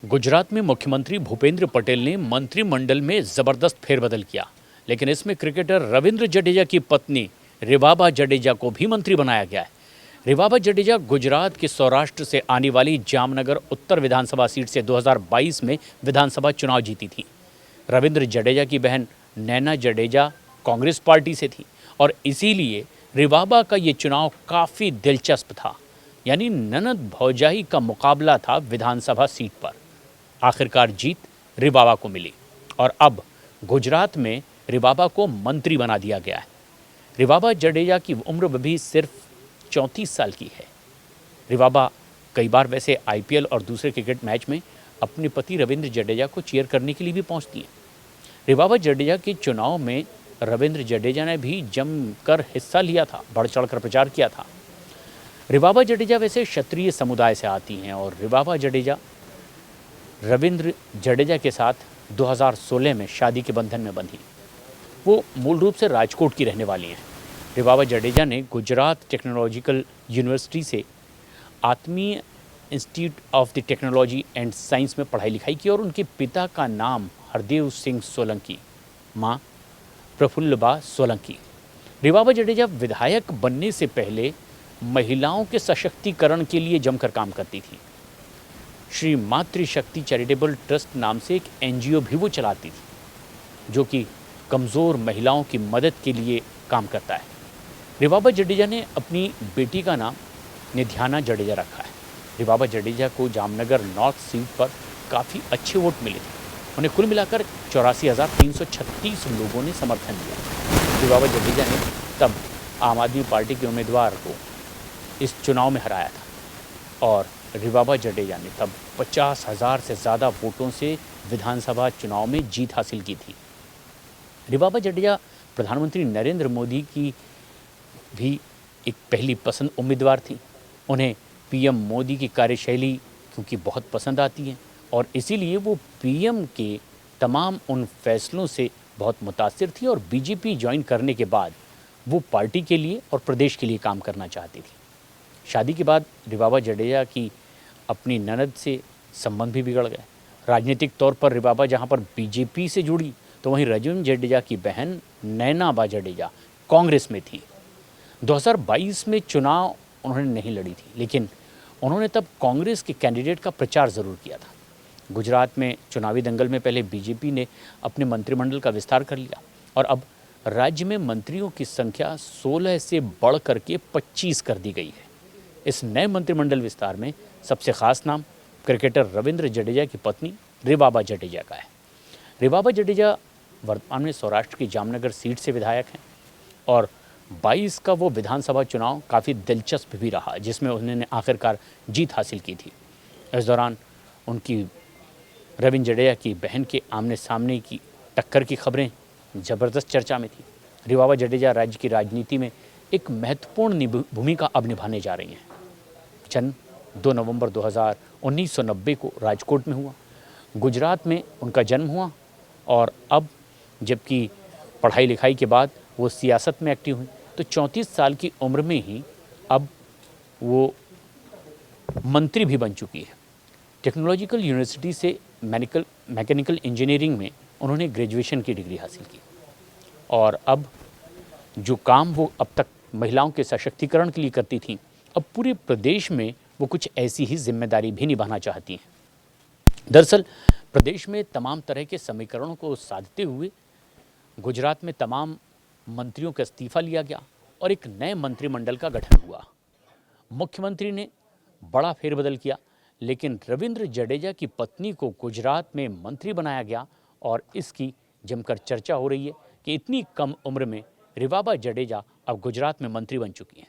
गुजरात में मुख्यमंत्री भूपेंद्र पटेल ने मंत्रिमंडल में जबरदस्त फेरबदल किया, लेकिन इसमें क्रिकेटर रविंद्र जडेजा की पत्नी रिवाबा जडेजा को भी मंत्री बनाया गया है। रिवाबा जडेजा गुजरात के सौराष्ट्र से आने वाली जामनगर उत्तर विधानसभा सीट से 2022 में विधानसभा चुनाव जीती थी। रविंद्र जडेजा की बहन नैना जडेजा कांग्रेस पार्टी से थी और इसीलिए रिवाबा का ये चुनाव काफ़ी दिलचस्प था, यानी ननद भौजाई का मुकाबला था विधानसभा सीट पर। आखिरकार जीत रिवाबा को मिली और अब गुजरात में रिवाबा को मंत्री बना दिया गया है। रिवाबा जडेजा की उम्र भी सिर्फ 34 साल की है। रिवाबा कई बार वैसे आईपीएल और दूसरे क्रिकेट मैच में अपने पति रविंद्र जडेजा को चीयर करने के लिए भी पहुंचती हैं। रिवाबा जडेजा के चुनाव में रविंद्र जडेजा ने भी जमकर हिस्सा लिया था, बढ़ चढ़कर प्रचार किया था। रिवाबा जडेजा वैसे क्षत्रिय समुदाय से आती हैं और रिवाबा जडेजा रविंद्र जडेजा के साथ 2016 में शादी के बंधन में बंधी। वो मूल रूप से राजकोट की रहने वाली हैं। रिवाबा जडेजा ने गुजरात टेक्नोलॉजिकल यूनिवर्सिटी से आत्मीय institute of the technology and science में पढ़ाई लिखाई की और उनके पिता का नाम हरदेव सिंह सोलंकी, माँ प्रफुल्लबा सोलंकी। रिवाबा जडेजा विधायक बनने से पहले महिलाओं के सशक्तिकरण के लिए जमकर काम करती थी। श्री मातृशक्ति चैरिटेबल ट्रस्ट नाम से एक एनजीओ भी वो चलाती थी, जो कि कमज़ोर महिलाओं की मदद के लिए काम करता है। रिवाबा जडेजा ने अपनी बेटी का नाम निध्याना जडेजा रखा है। रिवाबा जडेजा को जामनगर नॉर्थ सीट पर काफ़ी अच्छे वोट मिले थे। उन्हें कुल मिलाकर 84,336 लोगों ने समर्थन दिया। रिवाबा जडेजा ने तब आम आदमी पार्टी के उम्मीदवार को इस चुनाव में हराया था और रिवाबा जडेजा ने तब 50,000 से ज़्यादा वोटों से विधानसभा चुनाव में जीत हासिल की थी। रिवाबा जडेजा प्रधानमंत्री नरेंद्र मोदी की भी एक पहली पसंद उम्मीदवार थी। उन्हें पीएम मोदी की कार्यशैली क्योंकि बहुत पसंद आती है और इसीलिए वो पीएम के तमाम उन फैसलों से बहुत मुतासिर थी और बीजेपी ज्वाइन करने के बाद वो पार्टी के लिए और प्रदेश के लिए काम करना चाहती थी। शादी के बाद रिवाबा जडेजा की अपनी ननद से संबंध भी बिगड़ गए। राजनीतिक तौर पर रिवाबा जहां पर बीजेपी से जुड़ी तो वहीं रविंद्र जडेजा की बहन नैना जडेजा कांग्रेस में थी। 2022 में चुनाव उन्होंने नहीं लड़ी थी, लेकिन उन्होंने तब कांग्रेस के कैंडिडेट का प्रचार ज़रूर किया था। गुजरात में चुनावी दंगल में पहले बीजेपी ने अपने मंत्रिमंडल का विस्तार कर लिया और अब राज्य में मंत्रियों की संख्या 16 से बढ़ करके 25 कर दी गई है। इस नए मंत्रिमंडल विस्तार में सबसे खास नाम क्रिकेटर रविंद्र जडेजा की पत्नी रिवाबा जडेजा का है। रिवाबा जडेजा वर्तमान में सौराष्ट्र की जामनगर सीट से विधायक हैं और 22 का वो विधानसभा चुनाव काफ़ी दिलचस्प भी रहा, जिसमें उन्होंने आखिरकार जीत हासिल की थी। इस दौरान उनकी रविंद्र जडेजा की बहन के आमने सामने की टक्कर की खबरें ज़बरदस्त चर्चा में थी। रिवाबा जडेजा राज्य की राजनीति में एक महत्वपूर्ण भूमिका अब निभाने जा रही हैं। जन्म 2 नवंबर 1990 को राजकोट में हुआ। गुजरात में उनका जन्म हुआ और अब जबकि पढ़ाई लिखाई के बाद वो सियासत में एक्टिव हुई तो 34 साल की उम्र में ही अब वो मंत्री भी बन चुकी है। टेक्नोलॉजिकल यूनिवर्सिटी से मैकेनिकल इंजीनियरिंग में उन्होंने ग्रेजुएशन की डिग्री हासिल की और अब जो काम वो अब तक महिलाओं के सशक्तिकरण के लिए करती थी, अब पूरे प्रदेश में वो कुछ ऐसी ही जिम्मेदारी भी निभाना चाहती हैं। दरअसल प्रदेश में तमाम तरह के समीकरणों को साधते हुए गुजरात में तमाम मंत्रियों का इस्तीफा लिया गया और एक नए मंत्रिमंडल का गठन हुआ। मुख्यमंत्री ने बड़ा फेरबदल किया, लेकिन रविंद्र जडेजा की पत्नी को गुजरात में मंत्री बनाया गया और इसकी जमकर चर्चा हो रही है कि इतनी कम उम्र में रिवाबा जडेजा अब गुजरात में मंत्री बन चुकी हैं।